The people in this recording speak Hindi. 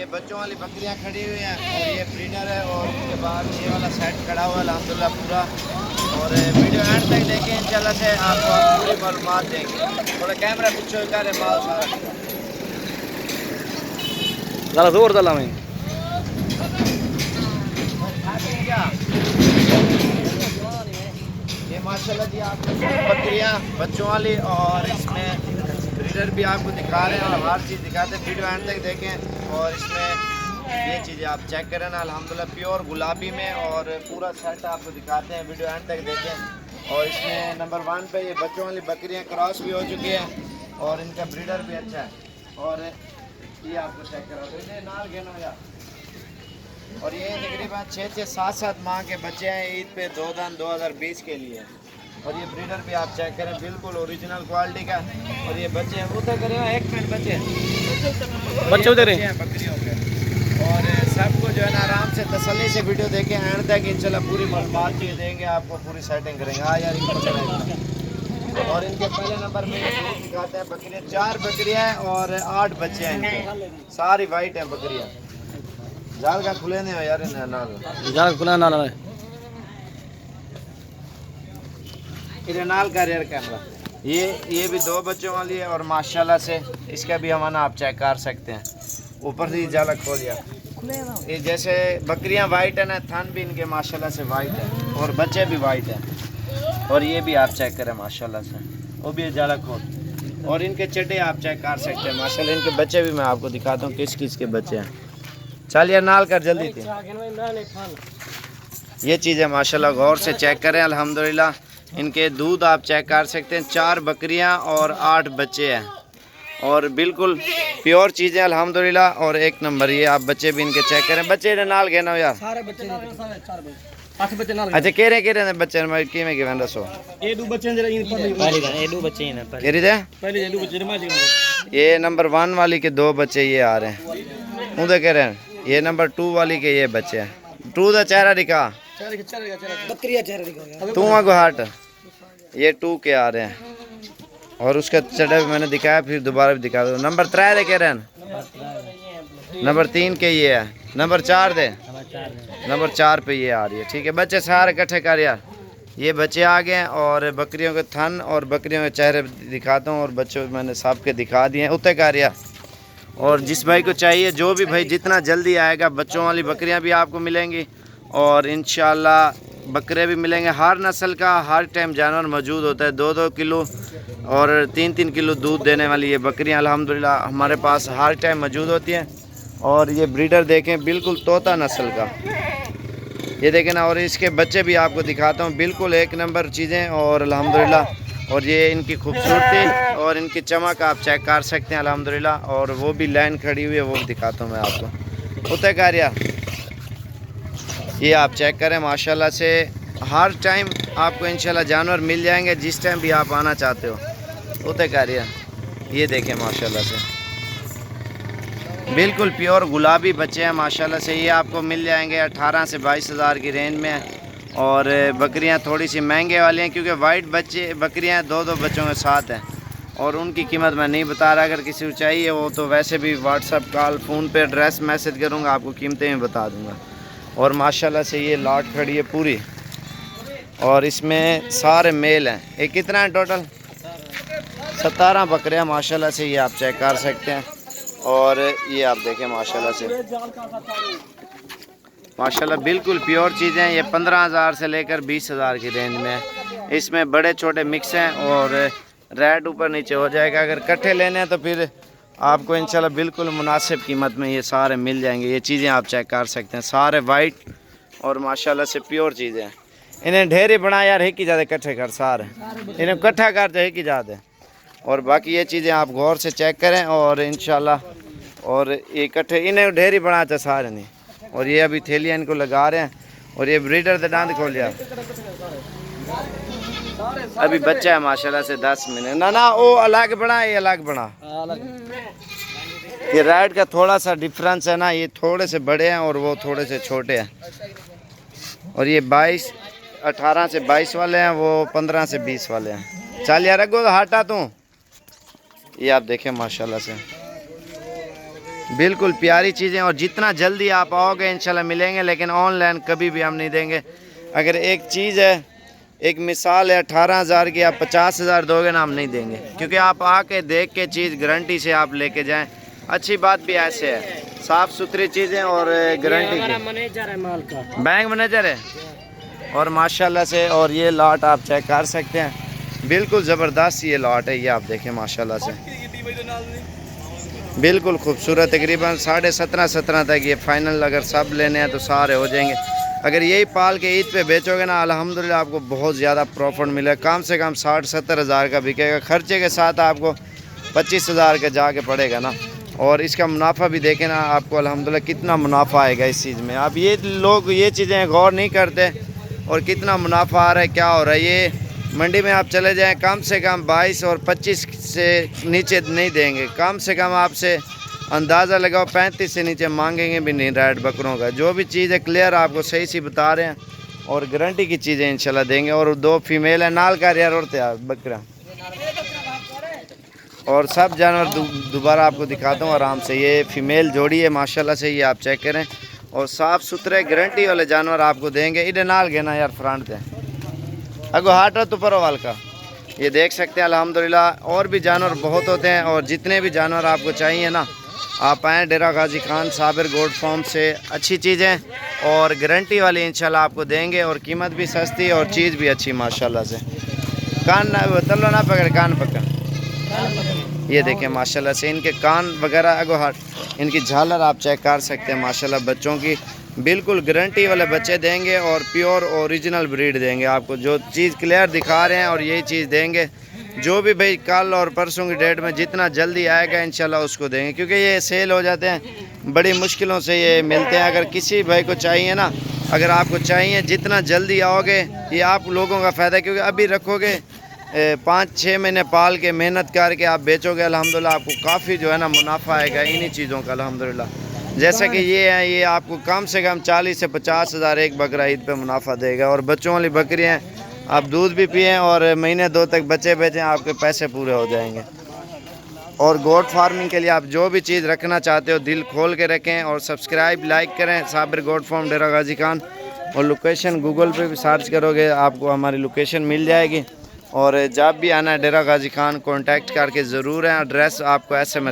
ये बच्चों वाली बकरियां खड़ी हुई हैं और ये ब्रीडर है। और उसके बाद ये वाला सेट खड़ा हुआ है अल्हम्दुलिल्लाह पूरा। और वीडियो एंड तक देखें, इंशाल्लाह से आपको पूरी मालूमात देंगे। थोड़ा कैमरा पीछे कर माल सारा ज़रा जोर डाला मैं। ये माशाल्लाह जी आपको बकरियां बच्चों वाली और इसमें ब्रीडर भी आपको दिखा रहे हैं और हर चीज़ दिखाते हैं। वीडियो एंड तक देखें। और इसमें ये चीज़ें आप चेक करें ना, अल्हम्दुलिल्लाह प्योर गुलाबी में और पूरा सेट आपको दिखाते हैं। वीडियो एंड तक देखें। और इसमें नंबर 1 पे ये बच्चों वाली बकरियां क्रॉस भी हो चुकी हैं और इनका ब्रीडर भी अच्छा है। और ये आपको चेक करा नाल घेनो यार। और ये तकरीबन 6-7 माह के बच्चे हैं ईद पे 2 दान 2020 के लिए। और ये ब्रीडर भी आप चेक करें, बिल्कुल ओरिजिनल क्वालिटी का। और ये बच्चे हैं उधर करें 1 मिनट बच्चे उधर हैं बकरियों के। और सबको जो है ना आराम से तसल्ली से वीडियो देखें एंड तक, इंशाल्लाह पूरी मालूमात भी देंगे आपको, पूरी सेटिंग करेंगे। हाँ यार इनको और इनके पहले नंबर में दिखाते हैं बकरियाँ। 4 बकरियाँ हैं और 8 बच्चे हैं इनके, सारी वाइट हैं बकरियाँ। जाल का खुले नहीं हो यार जाल खुला ना है नाल का रेयर कैमरा। ये भी 2 बच्चों वाली है और माशाल्लाह से इसका भी हमारा आप चेक कर सकते हैं। ऊपर से जाला खोल दिया। ये जैसे बकरियां वाइट है ना, थन भी इनके माशाल्लाह से वाइट है और बच्चे भी वाइट है। और ये भी आप चेक करें माशाल्लाह से, वो भी जाला खोल। और इनके चड्डे आप चेक कर सकते हैं माशाल्लाह। इनके बच्चे भी मैं आपको दिखाता हूँ किस किस के बच्चे हैं। चलिए नाल कर जल्दी थी। ये चीज़ें माशाल्लाह गौर से चेक करें। अल्हम्दुलिल्लाह इनके दूध आप चेक कर सकते हैं। 4 बकरियां और 8 बच्चे हैं और बिल्कुल प्योर चीज़ें अल्हम्दुलिल्लाह। और 1 नंबर ये आप बच्चे भी इनके चेक करें। बच्चे नाल गए ना यार सारे बच्चे 8 बच्चे नाल। अच्छा केरे ने बच्चे मैं किवें किवें दसो। ये 2 बच्चे जरा इन पहले ये 2 बच्चे हैं केरी दे पहले ये 2 बच्चे रमा जी। ये नंबर 1 वाली के 2 बच्चे ये आ रहे हैं। उधर कह रहे हैं ये नंबर 2 वाली के ये बच्चे हैं। 2 का चेहरा दिखा बकरियां चेहरा दिखाओ तू आगो हट। ये 2 के आ रहे हैं और उसका चढ़ा भी मैंने दिखाया, फिर दोबारा भी दिखा दो। नंबर 3 दे कह रहे हैं। नंबर 3 के ये है। नंबर 4 दे। नंबर 4 पे ये आ रही है। ठीक है बच्चे सारे इकट्ठे कर यार। ये बच्चे आ गए हैं और बकरियों के थन और बकरियों के चेहरे दिखाता हूँ और बच्चों मैंने सबके दिखा दिए हैं। उत्ते कर यार। और जिस भाई को चाहिए, जो भी भाई जितना जल्दी आएगा, बच्चों वाली बकरियां भी आपको मिलेंगी और इंशाल्लाह बकरे भी मिलेंगे। हर नस्ल का हर टाइम जानवर मौजूद होता है। 2-2 किलो और 3-3 किलो दूध देने वाली ये बकरियां अल्हम्दुलिल्लाह हमारे पास हर टाइम मौजूद होती हैं। और ये ब्रीडर देखें बिल्कुल तोता नस्ल का, ये देखें ना। और इसके बच्चे भी आपको दिखाता हूँ, बिल्कुल 1 नंबर चीज़ें और अल्हम्दुलिल्लाह। और ये इनकी खूबसूरती और इनकी चमक आप चेक कर सकते हैं अल्हम्दुलिल्लाह। और वो भी लाइन खड़ी हुई है, वो भी दिखाता हूँ मैं आपको। उतर कर यार ये आप चेक करें माशाल्लाह से हर टाइम आपको इंशाल्लाह जानवर मिल जाएंगे जिस टाइम भी आप आना चाहते हो। उतर कर यार ये देखें माशाल्लाह से बिल्कुल प्योर गुलाबी बच्चे हैं माशाल्लाह से। ये आपको मिल जाएंगे 18 से 22 हज़ार की रेंज में। और बकरियां थोड़ी सी महंगे वाली हैं क्योंकि वाइट बच्चे बकरियां 2-2 बच्चों के साथ हैं और उनकी कीमत मैं नहीं बता रहा। अगर किसी को चाहिए वो तो वैसे भी व्हाट्सअप कॉल फ़ोन पे एड्रेस मैसेज करूँगा, आपको कीमतें भी बता दूँगा। और माशाल्लाह से ये लॉट खड़ी है पूरी और इसमें सारे मेल हैं। ये कितना है टोटल? 17 बकरियाँ माशाल्लाह से ये आप चेक कर सकते हैं। और ये आप देखें माशाल्लाह से, माशाल्लाह बिल्कुल प्योर चीज़ें हैं। ये 15,000 से लेकर 20,000 की रेंज में है। इसमें बड़े छोटे मिक्स हैं और रेट ऊपर नीचे हो जाएगा। अगर इकट्ठे लेने हैं तो फिर आपको इंशाल्लाह बिल्कुल मुनासिब कीमत में ये सारे मिल जाएंगे। ये चीज़ें आप चेक कर सकते हैं, सारे वाइट और माशाल्लाह से प्योर चीज़ें हैं। इन्हें ढेरे बना यार, एक ही ज़्यादा इकट्ठे कर, सारे इन्हें इकट्ठा कर तो एक ही ज़्यादा। और बाकी ये चीज़ें आप गौर से चेक करें और इंशाल्लाह। और ये इकट्ठे इन्हें ढेरी बनाते सारे नहीं। और ये अभी थैलियाँ इनको लगा रहे हैं और ये ब्रीडर से दांत खोल लिया। अभी बच्चा है माशाल्लाह से 10 महीने। ना वो अलग बना, ये अलग बना। ये राइड का थोड़ा सा डिफरेंस है ना, ये थोड़े से बड़े हैं और वो थोड़े से छोटे हैं। और ये 18 से 22 वाले हैं, वो 15 से 20 वाले हैं। चल यार अगो तो हटा तू। ये आप देखें माशाल्लाह से बिल्कुल प्यारी चीज़ें, और जितना जल्दी आप आओगे इंशाल्लाह मिलेंगे, लेकिन ऑनलाइन कभी भी हम नहीं देंगे। अगर एक चीज़ है, एक मिसाल है 18,000 की, आप 50,000 दोगे ना, हम नहीं देंगे, क्योंकि आप आके देख के चीज़ गारंटी से आप लेके जाएं। अच्छी बात भी ऐसे है, साफ़ सुथरी चीज़ें और गारंटी की। मैनेजर है माल का, बैंक मैनेजर है, और माशाल्लाह से, और ये लॉट आप चेक कर सकते हैं, बिल्कुल ज़बरदस्त ये लॉट है। ये आप देखें माशाल्लाह से, बिल्कुल खूबसूरत। तकरीबन 17.5 तक ये फ़ाइनल, अगर सब लेने हैं तो सारे हो जाएंगे। अगर यही पाल के ईद पे बेचोगे ना, अल्हम्दुलिल्लाह आपको बहुत ज़्यादा प्रॉफिट मिलेगा, कम से कम 60-70 हज़ार का बिकेगा। खर्चे के साथ आपको 25,000 का जाके पड़ेगा ना। और इसका मुनाफा भी देखें ना, आपको अल्हम्दुलिल्लाह कितना मुनाफा आएगा इस चीज़ में। अब ये लोग ये चीज़ें गौर नहीं करते, और कितना मुनाफा आ रहा है, क्या हो रहा है। ये मंडी में आप चले जाएं, कम से कम 22 और 25 से नीचे नहीं देंगे। कम से कम आपसे अंदाज़ा लगाओ 35 से नीचे मांगेंगे भी नहीं रेड बकरों का। जो भी चीज़ है क्लियर आपको सही सी बता रहे हैं, और गारंटी की चीज़ें इंशाल्लाह देंगे। और 2 फीमेल है नाल का यार, और तैयार बकरा, और सब जानवर दोबारा आपको दिखाता हूँ आराम से। ये फीमेल जोड़ी है माशाल्लाह से, ये आप चेक करें, और साफ़ सुथरे गारंटी वाले जानवर आपको देंगे। इधर नाल गए ना यार, फ्रंट थे अगो हाट तो परो वाल का, ये देख सकते हैं अल्हम्दुलिल्लाह। और भी जानवर बहुत होते हैं, और जितने भी जानवर आपको चाहिए ना, आप आएँ डेरा गाजी खान साबिर गोट फार्म से। अच्छी चीज़ें और गारंटी वाली इंशाल्लाह आपको देंगे, और कीमत भी सस्ती और चीज़ भी अच्छी माशाल्लाह से। कान ना तल्लो ना पकड़, कान पकड़। ये देखें माशाल्लाह से, इनके कान वगैरह अगो हाट, इनकी झालर आप चेक कर सकते हैं माशाल्लाह। बच्चों की बिल्कुल गारंटी वाले बच्चे देंगे, और प्योर ओरिजिनल ब्रीड देंगे आपको। जो चीज़ क्लियर दिखा रहे हैं और यही चीज़ देंगे। जो भी भाई कल और परसों की डेट में जितना जल्दी आएगा इंशाल्लाह उसको देंगे, क्योंकि ये सेल हो जाते हैं, बड़ी मुश्किलों से ये मिलते हैं। अगर किसी भाई को चाहिए ना, अगर आपको चाहिए, जितना जल्दी आओगे ये आप लोगों का फ़ायदा है, क्योंकि अभी रखोगे 5-6 महीने पाल के मेहनत करके आप बेचोगे, अल्हम्दुलिल्लाह आपको काफ़ी जो है ना मुनाफा आएगा इन्हीं चीज़ों का अल्हम्दुलिल्लाह। जैसा कि ये है, ये आपको कम से कम 40 से 50 हज़ार एक बकरा ईद पे मुनाफा देगा। और बच्चों वाली बकरियाँ आप दूध भी पिएँ और महीने 2 तक बच्चे बेचें, आपके पैसे पूरे हो जाएंगे। और गोट फार्मिंग के लिए आप जो भी चीज़ रखना चाहते हो दिल खोल के रखें, और सब्सक्राइब लाइक करें साबिर गोट फार्म डेरा गाजी खान। और लोकेशन गूगल पे भी सर्च करोगे आपको हमारी लोकेशन मिल जाएगी। और जब भी आना है डेरा गाजी खान, कॉन्टैक्ट करके ज़रूर है। एड्रेस आपको SMS